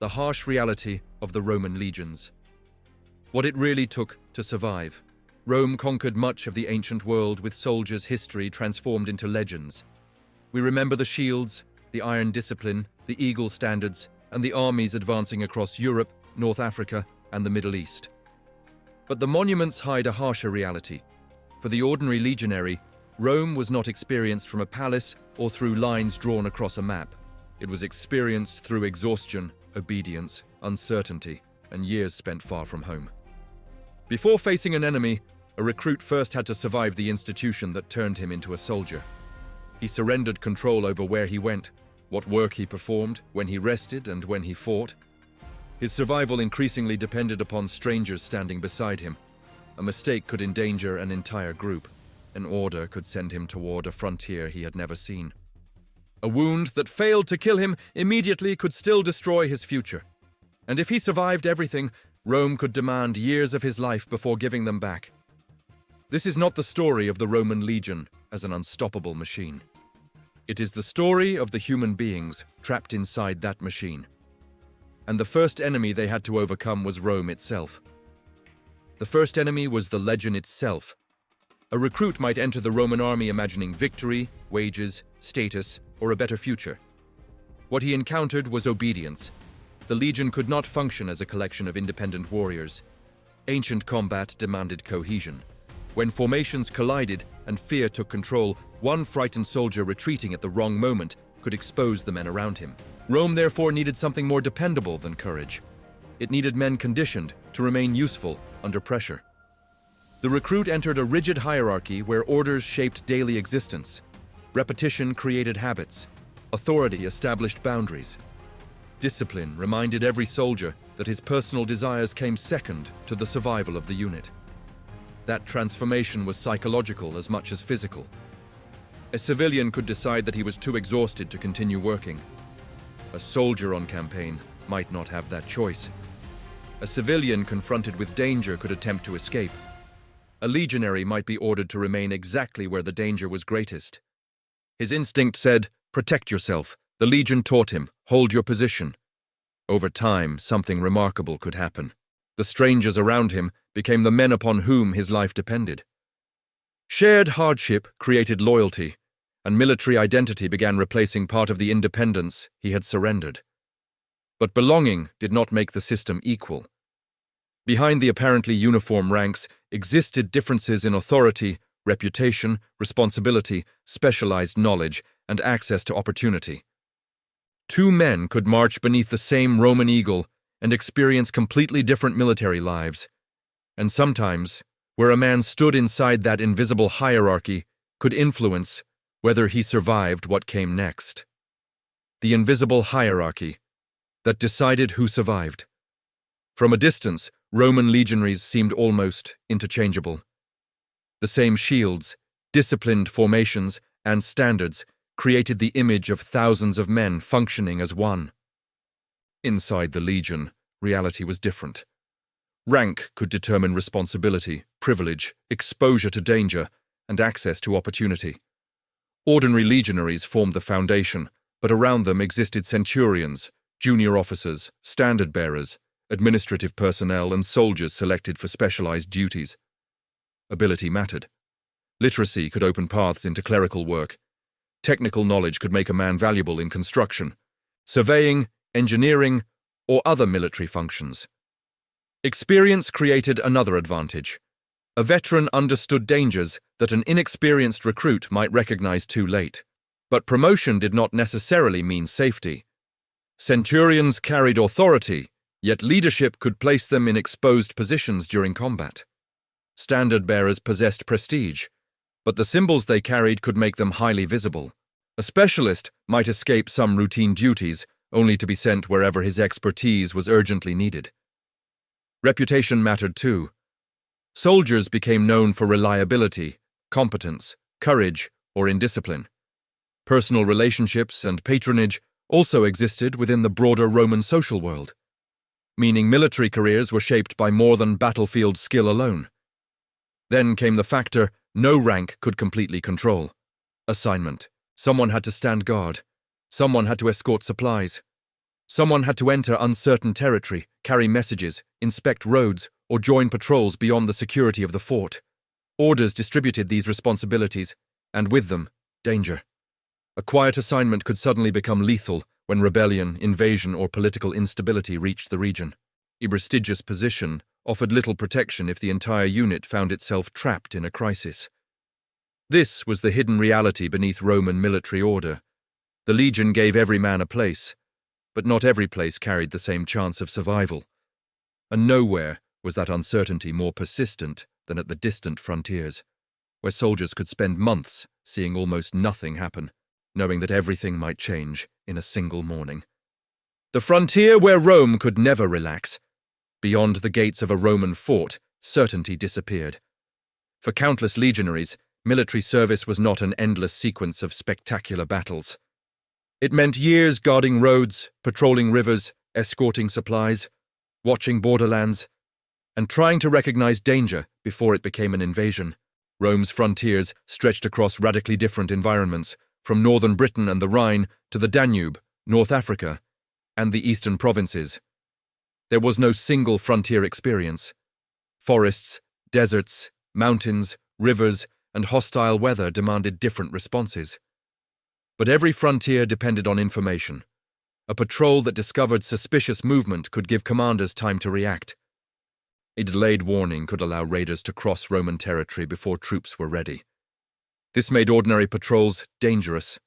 the harsh reality of the Roman legions. What it really took to survive. Rome conquered much of the ancient world with soldiers' history transformed into legends. We remember the shields, the iron discipline, the eagle standards, and the armies advancing across Europe, North Africa, and the Middle East. But the monuments hide a harsher reality. For the ordinary legionary, Rome was not experienced from a palace or through lines drawn across a map. It was experienced through exhaustion, obedience, uncertainty, and years spent far from home. Before facing an enemy, a recruit first had to survive the institution that turned him into a soldier. He surrendered control over where he went, what work he performed, when he rested, and when he fought. His survival increasingly depended upon strangers standing beside him. A mistake could endanger an entire group. An order could send him toward a frontier he had never seen. A wound that failed to kill him immediately could still destroy his future. And if he survived everything, Rome could demand years of his life before giving them back. This is not the story of the Roman legion as an unstoppable machine. It is the story of the human beings trapped inside that machine. And the first enemy they had to overcome was Rome itself. The first enemy was the legion itself. A recruit might enter the Roman army imagining victory, wages, status, or a better future. What he encountered was obedience. The legion could not function as a collection of independent warriors. Ancient combat demanded cohesion. When formations collided and fear took control, one frightened soldier retreating at the wrong moment could expose the men around him. Rome therefore needed something more dependable than courage. It needed men conditioned to remain useful under pressure. The recruit entered a rigid hierarchy where orders shaped daily existence. Repetition created habits. Authority established boundaries. Discipline reminded every soldier that his personal desires came second to the survival of the unit. That transformation was psychological as much as physical. A civilian could decide that he was too exhausted to continue working. A soldier on campaign might not have that choice. A civilian confronted with danger could attempt to escape. A legionary might be ordered to remain exactly where the danger was greatest. His instinct said, "Protect yourself." The legion taught him, "Hold your position." Over time, something remarkable could happen. The strangers around him became the men upon whom his life depended. Shared hardship created loyalty, and military identity began replacing part of the independence he had surrendered. But belonging did not make the system equal. Behind the apparently uniform ranks existed differences in authority, reputation, responsibility, specialized knowledge, and access to opportunity. Two men could march beneath the same Roman eagle and experience completely different military lives. And sometimes, where a man stood inside that invisible hierarchy could influence whether he survived what came next. The invisible hierarchy that decided who survived. From a distance, Roman legionaries seemed almost interchangeable. The same shields, disciplined formations, and standards created the image of thousands of men functioning as one. Inside the legion, reality was different. Rank could determine responsibility, privilege, exposure to danger, and access to opportunity. Ordinary legionaries formed the foundation, but around them existed centurions, junior officers, standard-bearers, administrative personnel, and soldiers selected for specialized duties. Ability mattered. Literacy could open paths into clerical work. Technical knowledge could make a man valuable in construction, surveying, engineering, or other military functions. Experience created another advantage. A veteran understood dangers that an inexperienced recruit might recognize too late. But promotion did not necessarily mean safety. Centurions carried authority, yet leadership could place them in exposed positions during combat. Standard-bearers possessed prestige, but the symbols they carried could make them highly visible. A specialist might escape some routine duties, only to be sent wherever his expertise was urgently needed. Reputation mattered too. Soldiers became known for reliability, competence, courage, or indiscipline. Personal relationships and patronage also existed within the broader Roman social world, meaning military careers were shaped by more than battlefield skill alone. Then came the factor no rank could completely control. Assignment. Someone had to stand guard. Someone had to escort supplies. Someone had to enter uncertain territory, carry messages, inspect roads, or join patrols beyond the security of the fort. Orders distributed these responsibilities, and with them, danger. A quiet assignment could suddenly become lethal when rebellion, invasion, or political instability reached the region. A prestigious position offered little protection if the entire unit found itself trapped in a crisis. This was the hidden reality beneath Roman military order. The legion gave every man a place, but not every place carried the same chance of survival. And nowhere was that uncertainty more persistent than at the distant frontiers, where soldiers could spend months seeing almost nothing happen, knowing that everything might change in a single morning. The frontier where Rome could never relax. Beyond the gates of a Roman fort, certainty disappeared. For countless legionaries, military service was not an endless sequence of spectacular battles. It meant years guarding roads, patrolling rivers, escorting supplies, watching borderlands, and trying to recognize danger before it became an invasion. Rome's frontiers stretched across radically different environments, from northern Britain and the Rhine to the Danube, North Africa, and the eastern provinces. There was no single frontier experience. Forests, deserts, mountains, rivers, and hostile weather demanded different responses. But every frontier depended on information. A patrol that discovered suspicious movement could give commanders time to react. A delayed warning could allow raiders to cross Roman territory before troops were ready. This made ordinary patrols dangerous.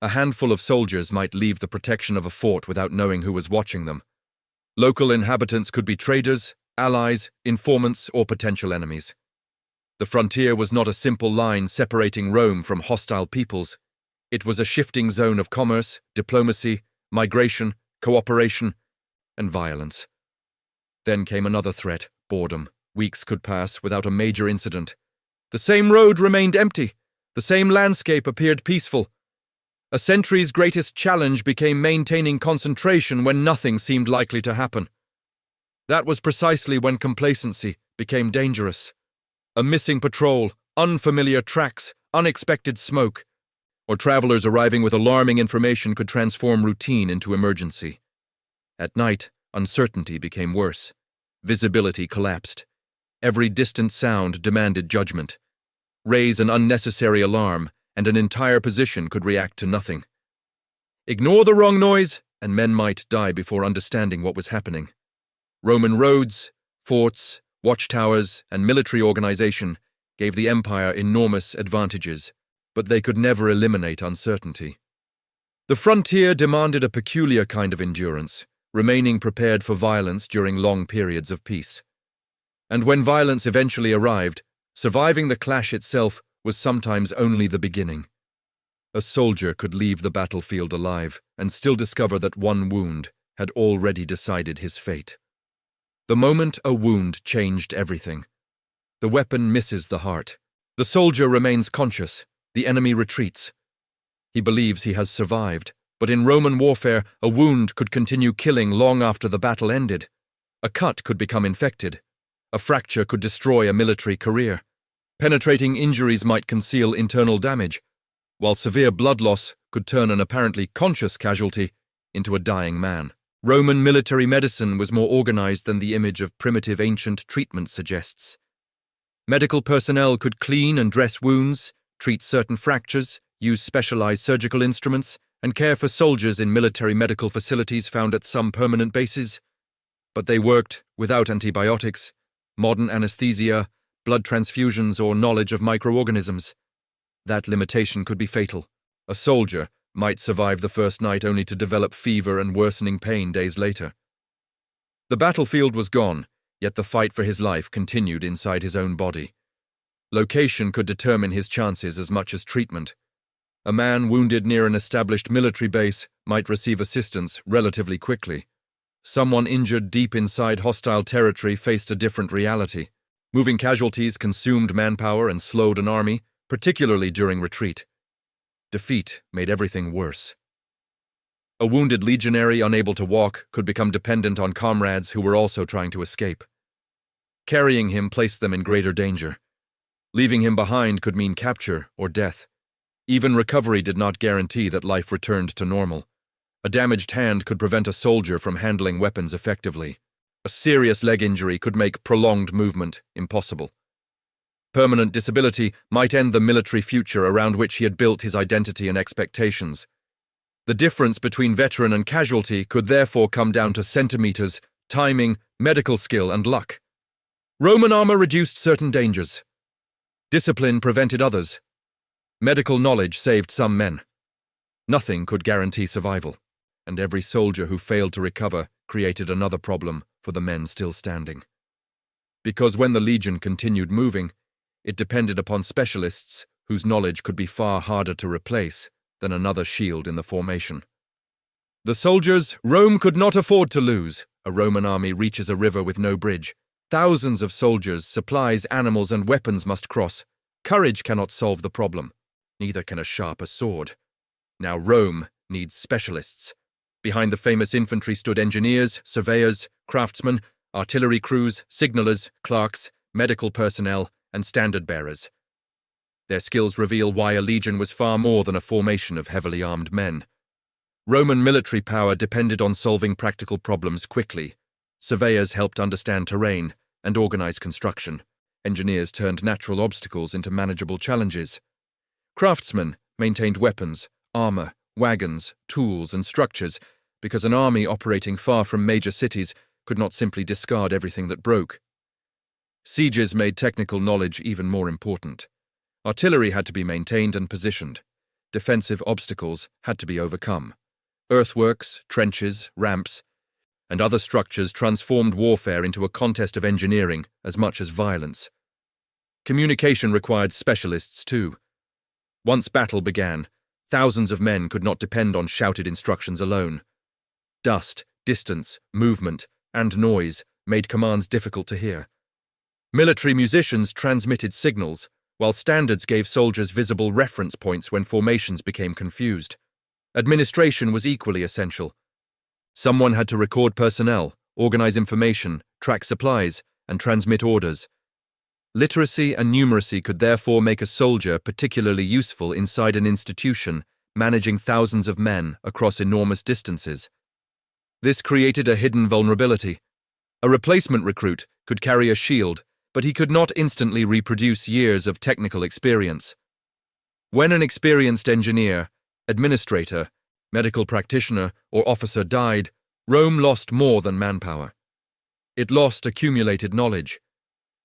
A handful of soldiers might leave the protection of a fort without knowing who was watching them. Local inhabitants could be traders, allies, informants, or potential enemies. The frontier was not a simple line separating Rome from hostile peoples. It was a shifting zone of commerce, diplomacy, migration, cooperation, and violence. Then came another threat, boredom. Weeks could pass without a major incident. The same road remained empty. The same landscape appeared peaceful. A century's greatest challenge became maintaining concentration when nothing seemed likely to happen. That was precisely when complacency became dangerous. A missing patrol, unfamiliar tracks, unexpected smoke, or travelers arriving with alarming information could transform routine into emergency. At night, uncertainty became worse. Visibility collapsed. Every distant sound demanded judgment. Raise an unnecessary alarm, and an entire position could react to nothing. Ignore the wrong noise, and men might die before understanding what was happening. Roman roads, forts, watchtowers, and military organization gave the empire enormous advantages, but they could never eliminate uncertainty. The frontier demanded a peculiar kind of endurance, remaining prepared for violence during long periods of peace. And when violence eventually arrived, surviving the clash itself was sometimes only the beginning. A soldier could leave the battlefield alive and still discover that one wound had already decided his fate. The moment a wound changed everything. The weapon misses the heart. The soldier remains conscious. The enemy retreats. He believes he has survived, but in Roman warfare, a wound could continue killing long after the battle ended. A cut could become infected. A fracture could destroy a military career. Penetrating injuries might conceal internal damage, while severe blood loss could turn an apparently conscious casualty into a dying man. Roman military medicine was more organized than the image of primitive ancient treatment suggests. Medical personnel could clean and dress wounds, treat certain fractures, use specialized surgical instruments, and care for soldiers in military medical facilities found at some permanent bases. But they worked without antibiotics, modern anesthesia, blood transfusions, or knowledge of microorganisms. That limitation could be fatal. A soldier might survive the first night only to develop fever and worsening pain days later. The battlefield was gone, yet the fight for his life continued inside his own body. Location could determine his chances as much as treatment. A man wounded near an established military base might receive assistance relatively quickly. Someone injured deep inside hostile territory faced a different reality. Moving casualties consumed manpower and slowed an army, particularly during retreat. Defeat made everything worse. A wounded legionary unable to walk could become dependent on comrades who were also trying to escape. Carrying him placed them in greater danger. Leaving him behind could mean capture or death. Even recovery did not guarantee that life returned to normal. A damaged hand could prevent a soldier from handling weapons effectively. A serious leg injury could make prolonged movement impossible. Permanent disability might end the military future around which he had built his identity and expectations. The difference between veteran and casualty could therefore come down to centimeters, timing, medical skill, and luck. Roman armor reduced certain dangers. Discipline prevented others. Medical knowledge saved some men. Nothing could guarantee survival, and every soldier who failed to recover created another problem for the men still standing. Because when the legion continued moving, it depended upon specialists whose knowledge could be far harder to replace than another shield in the formation. The soldiers Rome could not afford to lose. A Roman army reaches a river with no bridge. Thousands of soldiers, supplies, animals, and weapons must cross. Courage cannot solve the problem. Neither can a sharper sword. Now Rome needs specialists. Behind the famous infantry stood engineers, surveyors, craftsmen, artillery crews, signalers, clerks, medical personnel, and standard-bearers. Their skills reveal why a legion was far more than a formation of heavily armed men. Roman military power depended on solving practical problems quickly. Surveyors helped understand terrain and organize construction. Engineers turned natural obstacles into manageable challenges. Craftsmen maintained weapons, armor, wagons, tools, and structures, because an army operating far from major cities could not simply discard everything that broke. Sieges made technical knowledge even more important. Artillery had to be maintained and positioned. Defensive obstacles had to be overcome. Earthworks, trenches, ramps, and other structures transformed warfare into a contest of engineering as much as violence. Communication required specialists too. Once battle began, thousands of men could not depend on shouted instructions alone. Dust, distance, movement, and noise made commands difficult to hear. Military musicians transmitted signals, while standards gave soldiers visible reference points when formations became confused. Administration was equally essential. Someone had to record personnel, organize information, track supplies, and transmit orders. Literacy and numeracy could therefore make a soldier particularly useful inside an institution, managing thousands of men across enormous distances. This created a hidden vulnerability. A replacement recruit could carry a shield, but he could not instantly reproduce years of technical experience. When an experienced engineer, administrator, medical practitioner, or officer died, Rome lost more than manpower. It lost accumulated knowledge.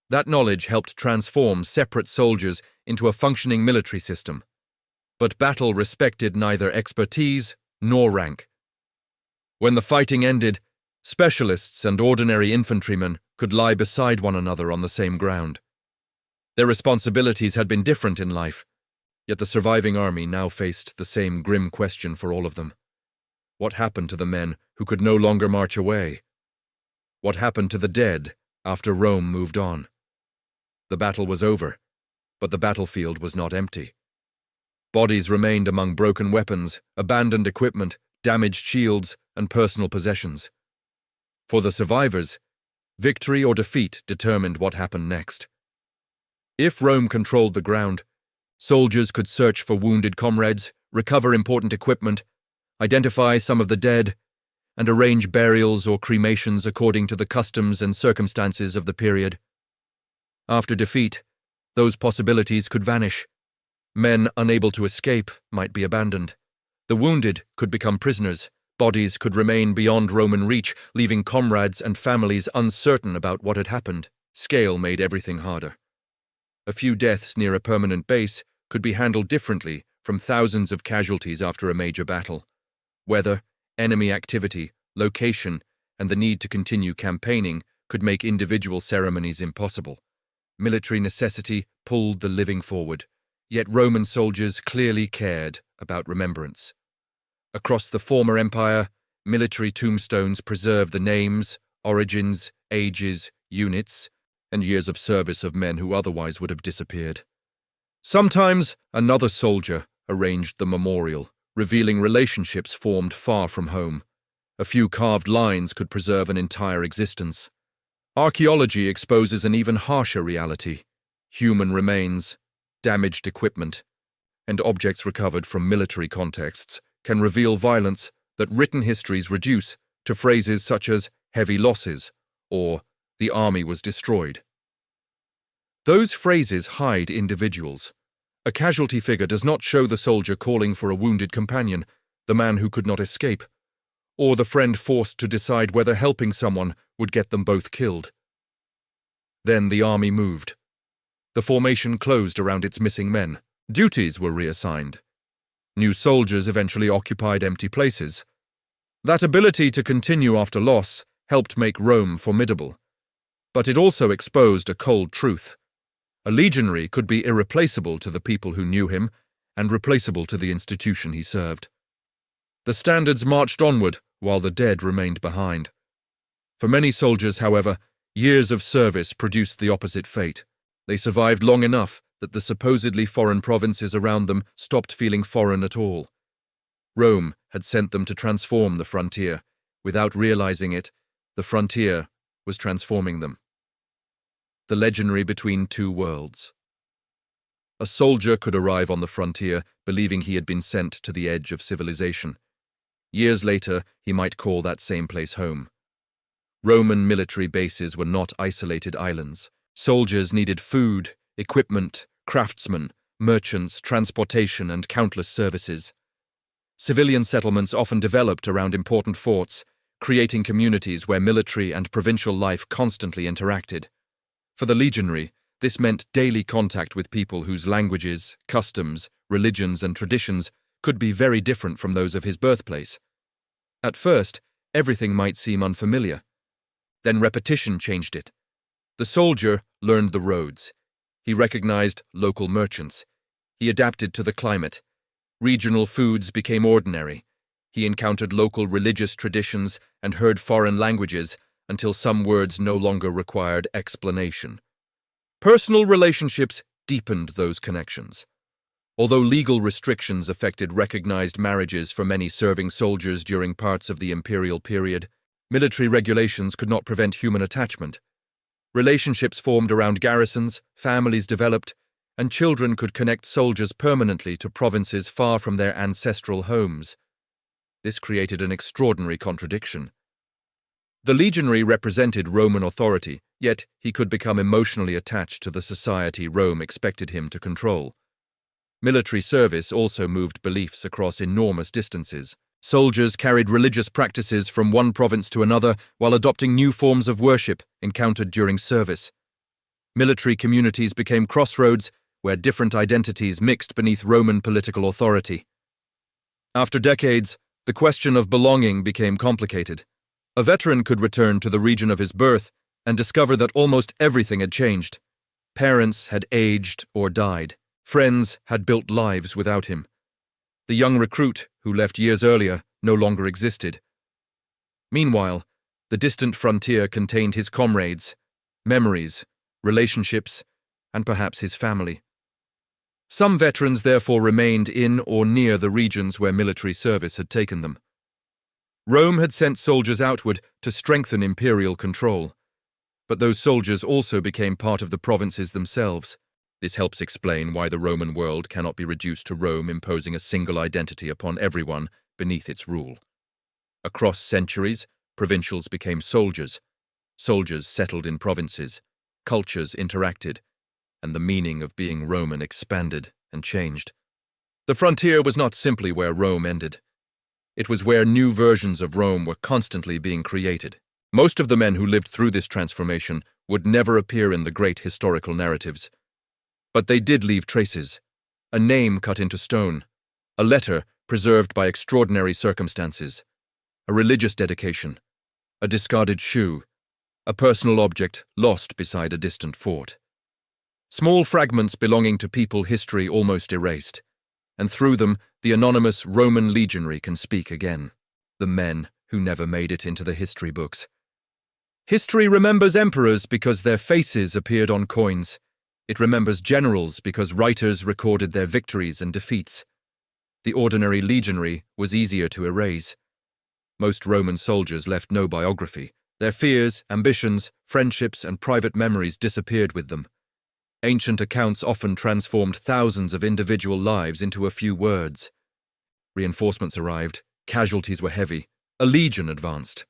That knowledge helped transform separate soldiers into a functioning military system. But battle respected neither expertise nor rank. When the fighting ended, specialists and ordinary infantrymen could lie beside one another on the same ground. Their responsibilities had been different in life, yet the surviving army now faced the same grim question for all of them. What happened to the men who could no longer march away? What happened to the dead after Rome moved on? The battle was over, but the battlefield was not empty. Bodies remained among broken weapons, abandoned equipment, damaged shields, and personal possessions. For the survivors, victory or defeat determined what happened next. If Rome controlled the ground, soldiers could search for wounded comrades, recover important equipment, identify some of the dead, and arrange burials or cremations according to the customs and circumstances of the period. After defeat, those possibilities could vanish. Men unable to escape might be abandoned. The wounded could become prisoners. Bodies could remain beyond Roman reach, leaving comrades and families uncertain about what had happened. Scale made everything harder. A few deaths near a permanent base could be handled differently from thousands of casualties after a major battle. Weather, enemy activity, location, and the need to continue campaigning could make individual ceremonies impossible. Military necessity pulled the living forward, yet Roman soldiers clearly cared about remembrance. Across the former empire, military tombstones preserve the names, origins, ages, units, and years of service of men who otherwise would have disappeared. Sometimes another soldier arranged the memorial, revealing relationships formed far from home. A few carved lines could preserve an entire existence. Archaeology exposes an even harsher reality: human remains, damaged equipment, and objects recovered from military contexts can reveal violence that written histories reduce to phrases such as heavy losses or the army was destroyed. Those phrases hide individuals. A casualty figure does not show the soldier calling for a wounded companion, the man who could not escape, or the friend forced to decide whether helping someone would get them both killed. Then the army moved. The formation closed around its missing men. Duties were reassigned. New soldiers eventually occupied empty places. That ability to continue after loss helped make Rome formidable. But it also exposed a cold truth. A legionary could be irreplaceable to the people who knew him and replaceable to the institution he served. The standards marched onward while the dead remained behind. For many soldiers, however, years of service produced the opposite fate. They survived long enough that the supposedly foreign provinces around them stopped feeling foreign at all. Rome had sent them to transform the frontier. Without realizing it, the frontier was transforming them. The legionary between two worlds. A soldier could arrive on the frontier believing he had been sent to the edge of civilization. Years later, he might call that same place home. Roman military bases were not isolated islands. Soldiers needed food, equipment, craftsmen, merchants, transportation, and countless services. Civilian settlements often developed around important forts, creating communities where military and provincial life constantly interacted. For the legionary, this meant daily contact with people whose languages, customs, religions, and traditions could be very different from those of his birthplace. At first, everything might seem unfamiliar. Then repetition changed it. The soldier learned the roads. He recognized local merchants. He adapted to the climate. Regional foods became ordinary. He encountered local religious traditions and heard foreign languages until some words no longer required explanation. Personal relationships deepened those connections. Although legal restrictions affected recognized marriages for many serving soldiers during parts of the imperial period, military regulations could not prevent human attachment. Relationships formed around garrisons, families developed, and children could connect soldiers permanently to provinces far from their ancestral homes. This created an extraordinary contradiction. The legionary represented Roman authority, yet he could become emotionally attached to the society Rome expected him to control. Military service also moved beliefs across enormous distances. Soldiers carried religious practices from one province to another while adopting new forms of worship encountered during service. Military communities became crossroads where different identities mixed beneath Roman political authority. After decades, the question of belonging became complicated. A veteran could return to the region of his birth and discover that almost everything had changed. Parents had aged or died. Friends had built lives without him. The young recruit, who left years earlier, no longer existed. Meanwhile, the distant frontier contained his comrades, memories, relationships, and perhaps his family. Some veterans therefore remained in or near the regions where military service had taken them. Rome had sent soldiers outward to strengthen imperial control, but those soldiers also became part of the provinces themselves. This helps explain why the Roman world cannot be reduced to Rome imposing a single identity upon everyone beneath its rule. Across centuries, provincials became soldiers. Soldiers settled in provinces. Cultures interacted, and the meaning of being Roman expanded and changed. The frontier was not simply where Rome ended. It was where new versions of Rome were constantly being created. Most of the men who lived through this transformation would never appear in the great historical narratives. But they did leave traces. A name cut into stone. A letter preserved by extraordinary circumstances. A religious dedication. A discarded shoe. A personal object lost beside a distant fort. Small fragments belonging to people history almost erased. And through them, the anonymous Roman legionary can speak again. The men who never made it into the history books. History remembers emperors because their faces appeared on coins. It remembers generals because writers recorded their victories and defeats. The ordinary legionary was easier to erase. Most Roman soldiers left no biography. Their fears, ambitions, friendships, and private memories disappeared with them. Ancient accounts often transformed thousands of individual lives into a few words. Reinforcements arrived, Casualties were heavy. A legion advanced.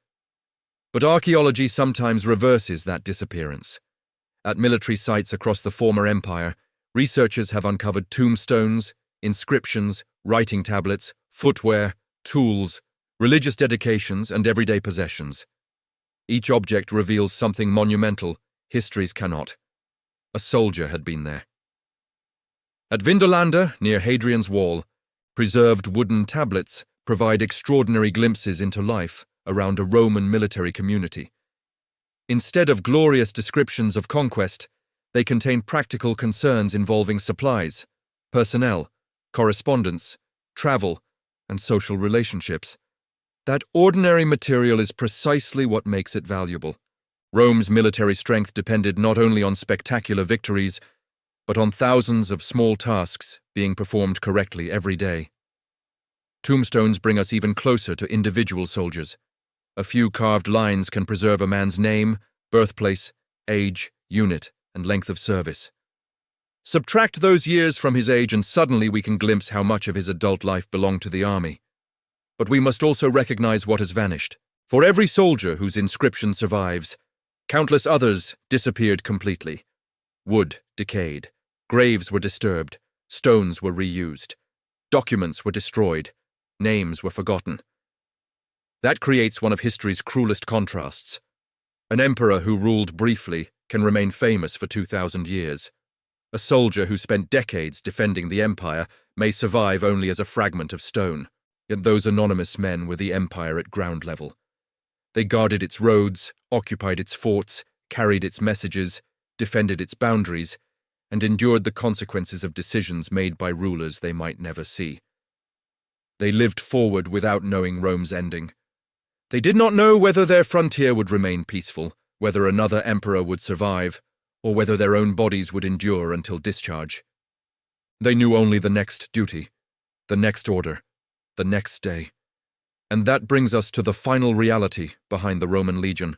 But archaeology sometimes reverses that disappearance. At military sites across the former empire, researchers have uncovered tombstones, inscriptions, writing tablets, footwear, tools, religious dedications, and everyday possessions. Each object reveals something monumental histories cannot. A soldier had been there. At Vindolanda, near Hadrian's Wall, preserved wooden tablets provide extraordinary glimpses into life around a Roman military community. Instead of glorious descriptions of conquest, they contain practical concerns involving supplies, personnel, correspondence, travel, and social relationships. That ordinary material is precisely what makes it valuable. Rome's military strength depended not only on spectacular victories, but on thousands of small tasks being performed correctly every day. Tombstones bring us even closer to individual soldiers. A few carved lines can preserve a man's name, birthplace, age, unit, and length of service. Subtract those years from his age and suddenly we can glimpse how much of his adult life belonged to the army. But we must also recognize what has vanished. For every soldier whose inscription survives, countless others disappeared completely. Wood decayed, graves were disturbed, stones were reused, documents were destroyed, names were forgotten. That creates one of history's cruelest contrasts. An emperor who ruled briefly can remain famous for 2,000 years. A soldier who spent decades defending the empire may survive only as a fragment of stone. Yet those anonymous men were the empire at ground level. They guarded its roads, occupied its forts, carried its messages, defended its boundaries, and endured the consequences of decisions made by rulers they might never see. They lived forward without knowing Rome's ending. They did not know whether their frontier would remain peaceful, whether another emperor would survive, or whether their own bodies would endure until discharge. They knew only the next duty, the next order, the next day. And that brings us to the final reality behind the Roman legion.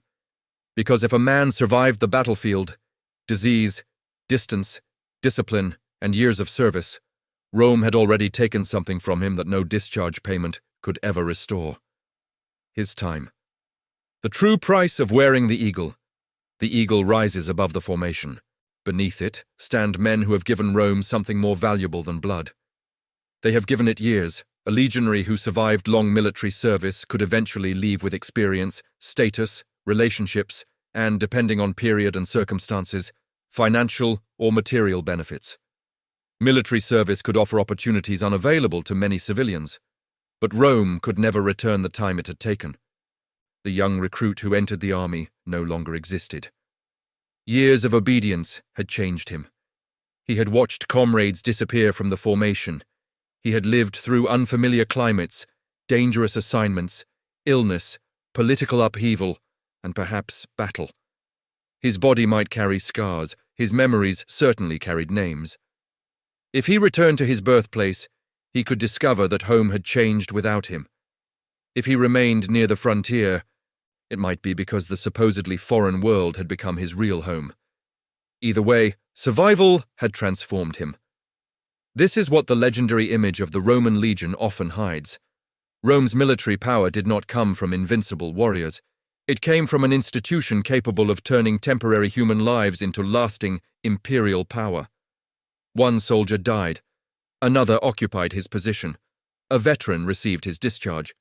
Because if a man survived the battlefield, disease, distance, discipline, and years of service, Rome had already taken something from him that no discharge payment could ever restore. His time. The true price of wearing the eagle. The eagle rises above the formation. Beneath it stand men who have given Rome something more valuable than blood. They have given it years. A legionary who survived long military service could eventually leave with experience, status, relationships, and, depending on period and circumstances, financial or material benefits. Military service could offer opportunities unavailable to many civilians, but Rome could never return the time it had taken. The young recruit who entered the army no longer existed. Years of obedience had changed him. He had watched comrades disappear from the formation. He had lived through unfamiliar climates, dangerous assignments, illness, political upheaval, and perhaps battle. His body might carry scars, his memories certainly carried names. If he returned to his birthplace, he could discover that home had changed without him. If he remained near the frontier, it might be because the supposedly foreign world had become his real home. Either way, survival had transformed him. This is what the legendary image of the Roman legion often hides. Rome's military power did not come from invincible warriors. It came from an institution capable of turning temporary human lives into lasting imperial power. One soldier died. Another occupied his position. A veteran received his discharge.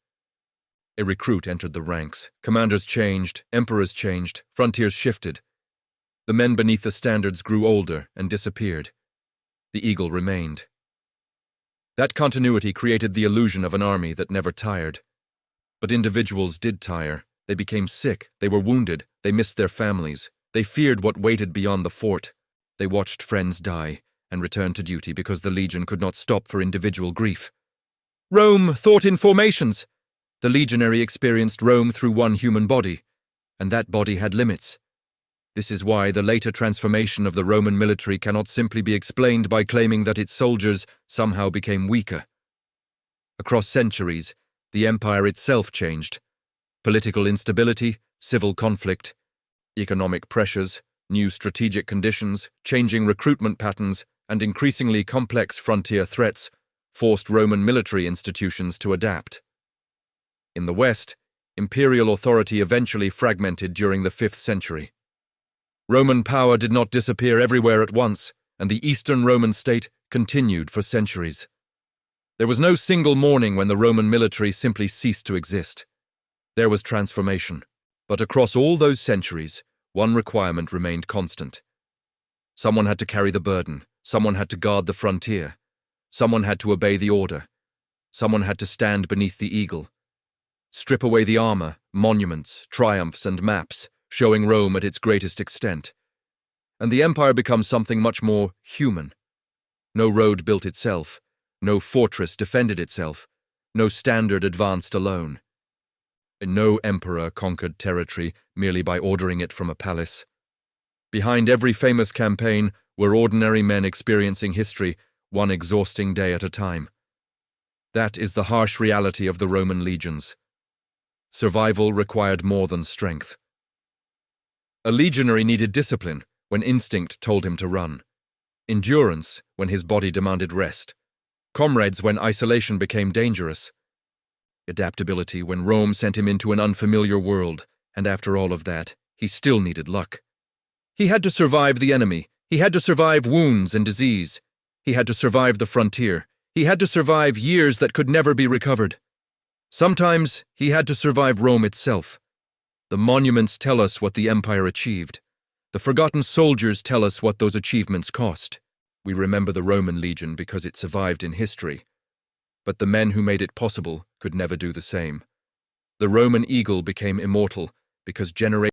A recruit entered the ranks. Commanders changed, emperors changed, frontiers shifted. The men beneath the standards grew older and disappeared. The eagle remained. That continuity created the illusion of an army that never tired. But individuals did tire. They became sick, they were wounded, they missed their families. They feared what waited beyond the fort. They watched friends die and returned to duty because the legion could not stop for individual grief. Rome thought in formations. The legionary experienced Rome through one human body, and that body had limits. This is why the later transformation of the Roman military cannot simply be explained by claiming that its soldiers somehow became weaker. Across centuries, the empire itself changed. Political instability, civil conflict, economic pressures, new strategic conditions, changing recruitment patterns, and increasingly complex frontier threats forced Roman military institutions to adapt. In the West, imperial authority eventually fragmented during the 5th century. Roman power did not disappear everywhere at once, and the Eastern Roman state continued for centuries. There was no single morning when the Roman military simply ceased to exist. There was transformation, but across all those centuries, one requirement remained constant. Someone had to carry the burden, someone had to guard the frontier, someone had to obey the order, someone had to stand beneath the eagle. Strip away the armor, monuments, triumphs, and maps, showing Rome at its greatest extent. And the empire becomes something much more human. No road built itself, no fortress defended itself, no standard advanced alone. No emperor conquered territory merely by ordering it from a palace. Behind every famous campaign were ordinary men experiencing history, one exhausting day at a time. That is the harsh reality of the Roman legions. Survival required more than strength. A legionary needed discipline when instinct told him to run, endurance when his body demanded rest, comrades when isolation became dangerous, adaptability when Rome sent him into an unfamiliar world, and after all of that, he still needed luck. He had to survive the enemy, he had to survive wounds and disease, he had to survive the frontier, he had to survive years that could never be recovered. Sometimes he had to survive Rome itself. The monuments tell us what the empire achieved. The forgotten soldiers tell us what those achievements cost. We remember the Roman legion because it survived in history. But the men who made it possible could never do the same. The Roman eagle became immortal because generations